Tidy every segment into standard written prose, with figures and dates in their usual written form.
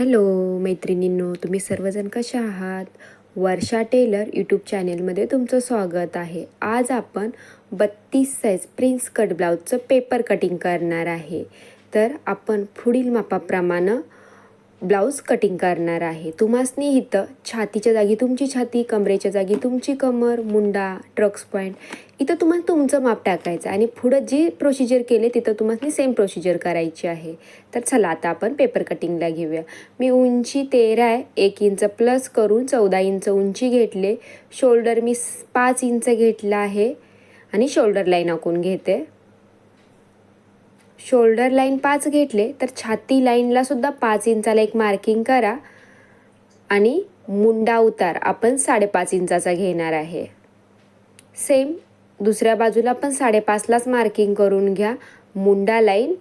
Hello मैत्रिणींनो, तुम्ही सर्वजण कशा आहात? वर्षा टेलर यूट्यूब चॅनेलमध्ये तुमचं स्वागत आहे. आज आपण 32 साईज प्रिन्स कट ब्लाऊजचं पेपर कटिंग करणार आहे. तर आपण पुढील मापाप्रमाणे ब्लाऊज कटिंग करणार आहे. तुम्हासनी इथं छातीच्या जागी तुमची छाती, कमरेच्या जागी तुमची कमर, मुंडा, ट्रक्स पॉईंट इथं तुम्हाला तुमचं माप टाकायचं आणि पुढं जी प्रोसिजर केले तिथं तुम्हाला सेम प्रोसिजर करायची आहे. तर चला आता आपण पेपर कटिंगला घेऊया. मी उंची 13 आहे, 1 इंच प्लस करून 14 इंच उंची घेतले. शोल्डर मी 5 इंच घेतला आहे आणि शोल्डर लाईन आखून घेते. शोल्डर लाईन 5 घेतले तर छाती लाईनला सुद्धा 5 इंचाला एक मार्किंग करा आणि मुंडा उतार आपण 5.5 इंचाचा घेणार आहे. सेम दुसऱ्या बाजूला पण 5.5लाच मार्किंग करून घ्या. मुंडा लाईन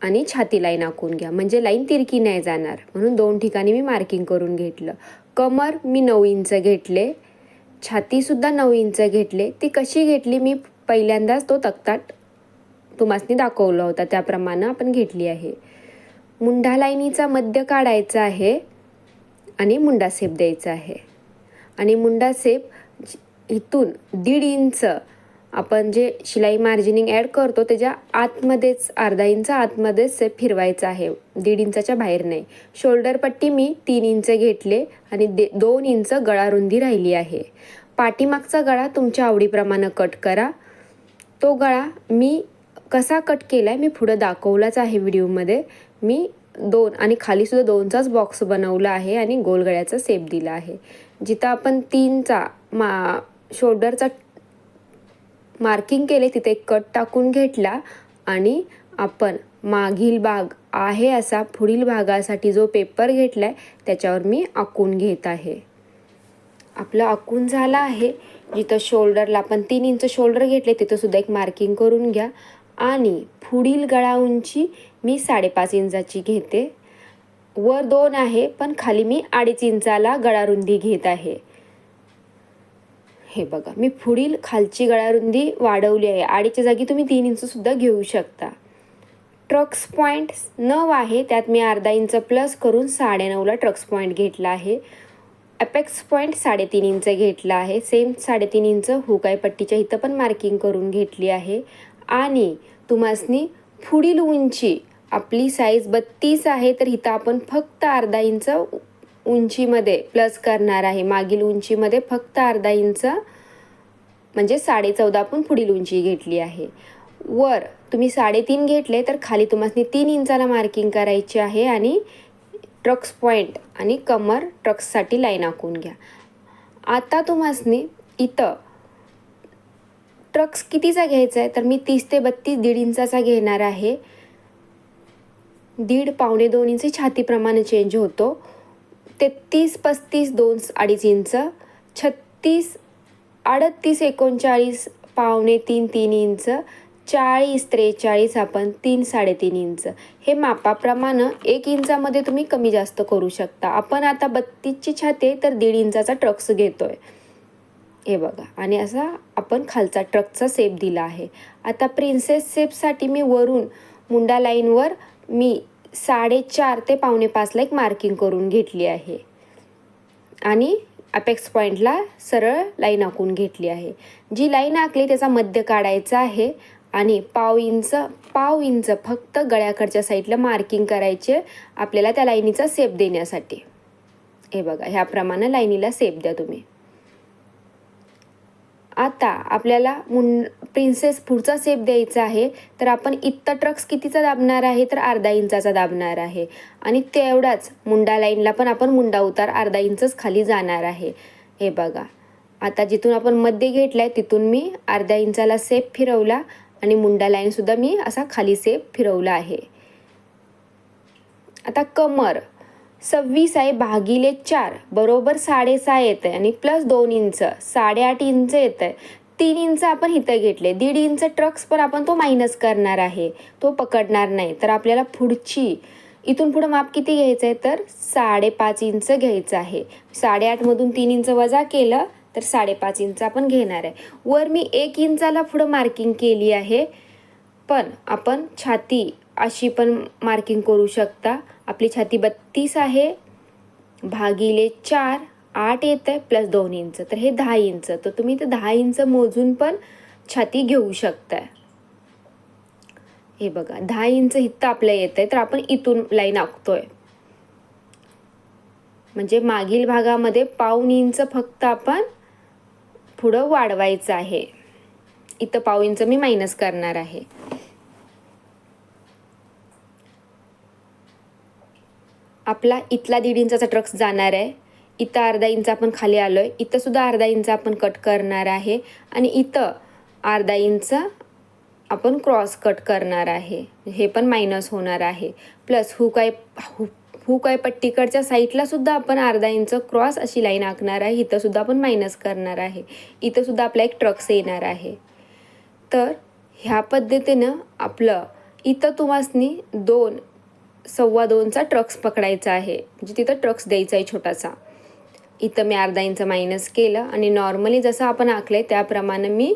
आणि छाती लाईन आखून घ्या, म्हणजे लाईन तिरकी नाही जाणार, म्हणून 2 ठिकाणी मी मार्किंग करून घेतलं. कमर मी 9 इंच घेतले, छातीसुद्धा 9 इंच घेतले. ती कशी घेतली मी पहिल्यांदाच तो तक्ता तुम्हासनी दाखवला होता, त्याप्रमाणे आपण घेतली आहे. मुंडा लाईनीचा मध्य काढायचा आहे आणि मुंडा सेप द्यायचा आहे. आणि मुंडा सेप इथून 1.5 इंच आपण जे शिलाई मार्जिनिंग ॲड करतो त्याच्या आतमध्येच, अर्धा इंच आतमध्येच सेप फिरवायचा आहे, 1.5 इंचाच्या बाहेर नाही. शोल्डर पट्टी मी 3 इंच घेतले आणि 2 इंच गळा रुंदी राहिली आहे. पाठीमागचा गळा तुमच्या आवडीप्रमाणे कट करा. तो गळा मी कसा कट केला आहे मी पुढं दाखवलाच आहे व्हिडिओमध्ये. मी 2 आणि खालीसुद्धा 2चाच बॉक्स बनवला आहे आणि गोल गळ्याचा सेप दिला आहे. जिथं आपण 3चा शोल्डरचा मार्किंग केले तिथे एक कट टाकून घेतला आणि आपण मागील भाग आहे असा पुढील भागासाठी जो पेपर घेतला आहे त्याच्यावर मी आखून घेत आहे. आपलं आखून झालं आहे. जिथं शोल्डरला आपण 3 इंच शोल्डर घेतले तिथं सुद्धा एक मार्किंग करून घ्या आणि पुढील गळा उंची मी 5.5 इंचाची घेते. वर 2 आहे पण खाली मी 2.5 इंचाला गळा रुंदी घेत आहे. हे बघा, मी पुढील खालची गळा रुंदी वाढवली आहे. 2.5च्या जागी तुम्ही 3 इंच सुद्धा घेऊ शकता. ट्रक्स पॉईंट 9 आहे, त्यात मी अर्धा इंच प्लस करून 9.5ला ट्रक्स पॉईंट घेतला आहे. अपेक्स पॉईंट 3.5 इंच घेतला आहे. सेम 3.5 इंच हुकाई पट्टीच्या इथं पण मार्किंग करून घेतली आहे. आणि तुम्हासनी पुढील उंची आपली साईज 32 आहे तर इथं आपण फक्त अर्धा इंच उंचीमध्ये प्लस करणार आहे. मागील उंचीमध्ये फक्त अर्धा इंच म्हणजे 14.5 आपण पुढील उंची घेतली आहे. वर तुम्ही 3.5 घेतले तर खाली तुम्हाला 3 इंचाला मार्किंग करायची आहे आणि ट्रक्स पॉईंट आणि कमर ट्रक्ससाठी लाईन आखून घ्या. आता तुम्हासनी इथं ट्रक्स कितीचा घ्यायचा आहे तर मी 30 ते 32 1.5 इंचाचा घेणार आहे. 1.5 पावणे 2 इंच छातीप्रमाणे चेंज होतो. 33 35 2 2.5 इंच, 36 38 39 पावणे 3 3 इंच, 40 43 आपण 3 3.5 इंच. हे मापाप्रमाणे 1 इंचामध्ये तुम्ही कमी जास्त करू शकता. आपण आता 32ची छाती आहे तर 1.5 इंचाचा ट्रक्स घेतोय. हे बघा, आणि असा आपण खालचा ट्रकचा सेप दिला आहे. आता प्रिन्सेस सेपसाठी मी वरून मुंडा लाईनवर मी 4.5 ते पावणे 5ला एक मार्किंग करून घेतली आहे आणि अपेक्स पॉईंटला सरळ लाईन आखून घेतली आहे. जी लाईन आखली त्याचा मध्य काढायचा आहे आणि पाव इंच फक्त गळ्याकडच्या साईडला मार्किंग करायचे आपल्याला त्या लाईनीचा सेप देण्यासाठी. हे बघा, ह्याप्रमाणे लाईनीला सेप द्या तुम्ही. आता आपल्याला प्रिन्सेस पुढचा सेप द्यायचा आहे तर आपण इथं ट्रक्स कितीचा दाबणार आहे तर अर्धा इंचाचा दाबणार आहे आणि तेवढाच मुंडा लाईनला पण आपण मुंडा उतार अर्धा इंचच खाली जाणार आहे. हे बघा, आता जिथून आपण मध्ये घेतलाय तिथून मी अर्ध्या इंचाला सेप फिरवला आणि मुंडा लाईनसुद्धा मी असा खाली सेप फिरवला आहे. आता कमर 26 आहे भागिले 4 बरोबर 6.5 येत आहे आणि प्लस 2 इंच 8.5 इंच येत आहे. 3 इंच आपण इथं घेतले. 1.5 इंच ट्रक्स पण आपण तो मायनस करणार आहे, तो पकडणार नाही. तर आपल्याला पुढची इथून पुढं माप किती घ्यायचं आहे तर 5.5 इंच घ्यायचं आहे. 8.5मधून 3 इंच वजा केलं तर 5.5 इंच आपण घेणार आहे. वर मी 1 इंचाला पुढं मार्किंग केली आहे, पण आपण छाती अशी पण मार्किंग करू शकता. आपली छाती 32 आहे, भागिले 4, 8 येतं आहे प्लस 2 इंच, तर हे 10 इंच. तर तुम्ही ते 10 इंच मोजून पण छाती घेऊ शकताय. हे बघा 10 इंच इथं आपल्या येत आहे, तर आपण इथून लाईन आखतोय. म्हणजे मागील भागामध्ये पाऊण इंच फक्त आपण पुढं वाढवायचं आहे. इथं पाऊण इंच मी मायनस करणार आहे. आपला इथला 1.5 इंचाचा ट्रक्स जाणार आहे. इथं अर्धा इंच आपण खाली आलोय. इथं सुद्धा अर्धा इंच आपण कट करणार आहे आणि इथं अर्धा इंच आपण क्रॉस कट करणार आहे. हे पण मायनस होणार आहे. प्लस हुक आहे पट्टीकडच्या साईडला सुद्धा आपण अर्धा इंच क्रॉस अशी लाईन आखणार आहे. इथं सुद्धा आपण मायनस करणार आहे. इथं सुद्धा आपला एक ट्रक्स येणार आहे. तर ह्या पद्धतीनं आपलं इथं तुम्हासनी 2, 2.25चा ट्रक्स पकडायचा आहे. म्हणजे तिथं ट्रक्स द्यायचा आहे छोटासा. इथं मी अर्धा इंच मायनस केलं आणि नॉर्मली जसं आपण आखलंय त्याप्रमाणे मी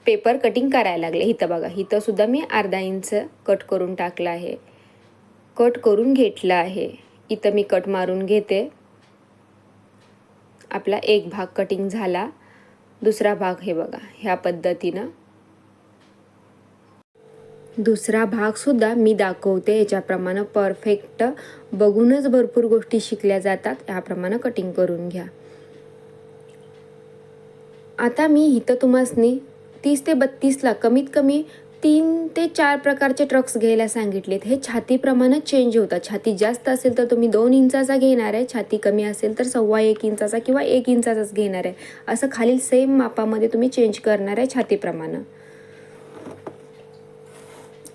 पेपर कटिंग करायला लागले. इथं बघा, इथं सुद्धा मी अर्धा इंच कट करून टाकलं आहे, कट करून घेतलं आहे. इथं मी कट मारून घेते. आपला एक भाग कटिंग झाला. दुसरा भाग हे बघा ह्या पद्धतीनं. दुसरा भाग सुद्धा मी दाखवते याच्याप्रमाणे परफेक्ट बघूनच भरपूर गोष्टी शिकल्या जातात. याप्रमाणे कटिंग करून घ्या. आता मी इथं तुम्हासनी 30 ते 32ला कमीत कमी 3 ते 4 प्रकारचे ट्रक्स घ्यायला सांगितलेत. हे छातीप्रमाणे चेंज होतात. छाती जास्त असेल तर तुम्ही 2 इंचाचा घेणार आहे, छाती कमी असेल तर 1.25 इंचाचा किंवा 1 इंचाचाच घेणार आहे. असं खालील सेम मापामध्ये तुम्ही चेंज करणार आहे छातीप्रमाणे.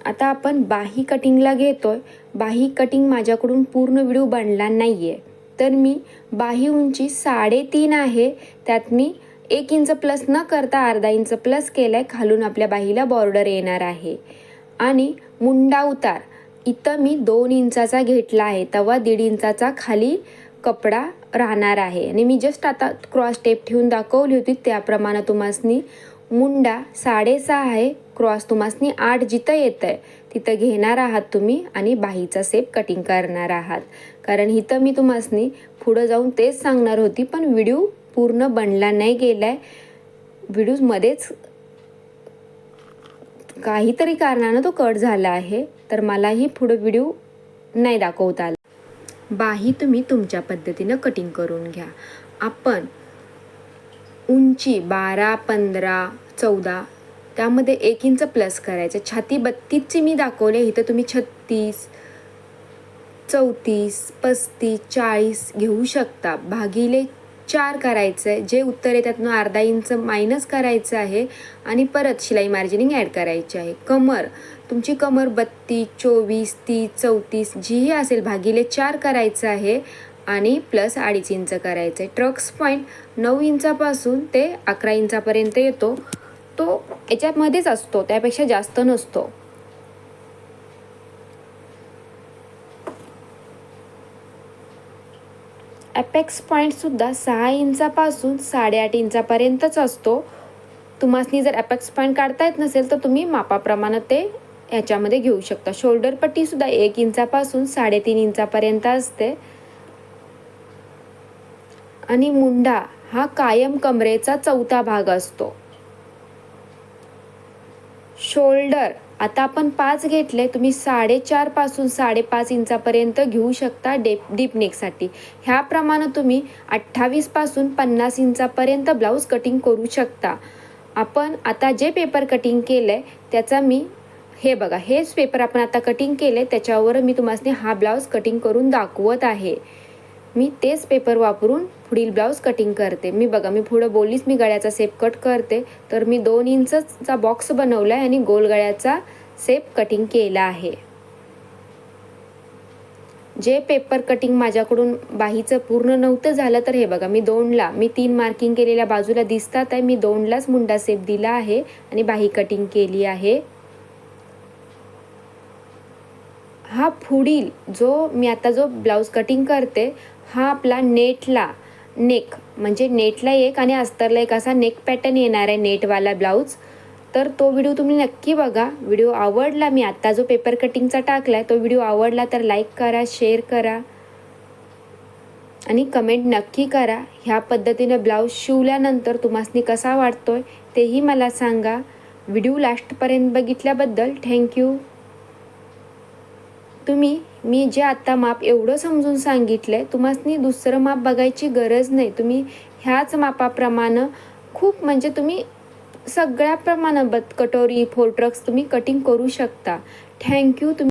आता आपण बाही कटिंगला घेतोय. बाही कटिंग माझ्याकडून पूर्ण व्हिडिओ बनला नाही आहे, तर मी बाही उंची 3.5 आहे. त्यात मी 1 इंच प्लस न करता अर्धा इंच प्लस केलं आहे. खालून आपल्या बाहीला बॉर्डर येणार आहे. आणि मुंडा उतार इथं मी 2 इंचाचा घेतला आहे. तेव्हा 1.5 इंचाचा खाली कपडा राहणार आहे. आणि मी जस्ट आता क्रॉस टेप ठेवून दाखवली होती त्याप्रमाणे तुम्हासनी मुंडा 6.5 आहे. क्रॉस तुम्हासनी 8 जिथं येतं आहे तिथं घेणार आहात तुम्ही आणि बाहीचा शेप कटिंग करणार आहात. कारण इथं मी तुम्हासनी पुढं जाऊन तेच सांगणार होती, पण व्हिडिओ पूर्ण बनला नाही गेलाय. व्हिडिओमध्येच काहीतरी कारणानं तो कट झाला आहे, तर मलाही पुढं व्हिडिओ नाही दाखवता आला. बाही तुम्ही तुमच्या पद्धतीनं कटिंग करून घ्या. आपण उंची 12, 15, 14 त्यामध्ये 1 इंच प्लस करायचं. छाती 32ची मी दाखवले. इथं तुम्ही 36, 34, 35, 40 घेऊ शकता. भागिले 4 करायचं आहे. जे उत्तर आहे त्यातून अर्धा इंच मायनस करायचं आहे आणि परत शिलाई मार्जिनिंग ॲड करायची आहे. कमर तुमची कमर 32, 24, 30, 34 जीही असेल भागिले 4 करायचं आहे आणि प्लस 2.5 इंच करायचं आहे. ट्रक्स पॉईंट 9 इंचापासून ते 11 इंचापर्यंत येतो. तो याच्यामध्येच असतो, त्यापेक्षा जास्त नसतो. ॲपेक्स पॉईंटसुद्धा 6 इंचापासून 8.5 इंचापर्यंतच असतो. तुम्हासनी जर ॲपेक्स पॉईंट काढता येत नसेल तर तुम्ही मापाप्रमाणे ते ह्याच्यामध्ये घेऊ शकता. शोल्डर पट्टीसुद्धा 1 इंचापासून 3.5 इंचापर्यंत असते. आणि मुंडा हा कायम कमरेचा 4था भाग असतो. शोल्डर आता आपण 5 घेतले, तुम्ही 4.5 पासून 5.5 इंचापर्यंत घेऊ शकता डीप नेकसाठी. ह्याप्रमाणे तुम्ही 28 पासून 50 इंचापर्यंत ब्लाऊज कटिंग करू शकता. आपण आता जे पेपर कटिंग केलंय त्याचा मी हे बघा, हेच पेपर आपण आता कटिंग केले त्याच्यावर मी तुम्हाला हा ब्लाऊज कटिंग करून दाखवत आहे. मी तेच पेपर वापरून पुढील ब्लाऊज कटिंग करते. मी बघा, मी पुढं बोललीच मी गळ्याचा शेप कट करते, तर मी 2 इंचचा बॉक्स बनवला आहे आणि गोल गळ्याचा शेप कटिंग केला आहे. जे पेपर कटिंग माझ्याकडून बाहीचं पूर्ण नव्हतं झालं तर हे बघा, मी 2ला मी 3 मार्किंग केलेल्या बाजूला दिसतात आहे, मी 2लाच मुंडा शेप दिला आहे आणि बाही कटिंग केली आहे. हा पुढील मी आता जो ब्लाऊज कटिंग करते हा आपला नेक म्हणजे नेटला एक आणि अस्तरला एक असा नेक पॅटर्न येणार आहे. नेटवाला ब्लाऊज तर तो व्हिडिओ तुम्ही नक्की बघा. व्हिडिओ आवडला, मी आत्ता जो पेपर कटिंगचा टाकला आहे तो व्हिडिओ आवडला तर लाईक करा, शेअर करा आणि कमेंट नक्की करा. ह्या पद्धतीने ब्लाऊज शिवल्यानंतर तुम्हासनी कसा वाटतोय तेही मला सांगा. Video लास्टपर्यंत बघितल्याबद्दल thank you. मी जे आत्ता माप एवढं समजून सांगितलं आहे, तुम्हासनी दुसरं माप बघायची गरज नाही. तुम्ही ह्याच मापाप्रमाणे खूप म्हणजे तुम्ही सगळ्या प्रमाणात कटोरी, फोर ट्रक्स तुम्ही कटिंग करू शकता. थँक्यू.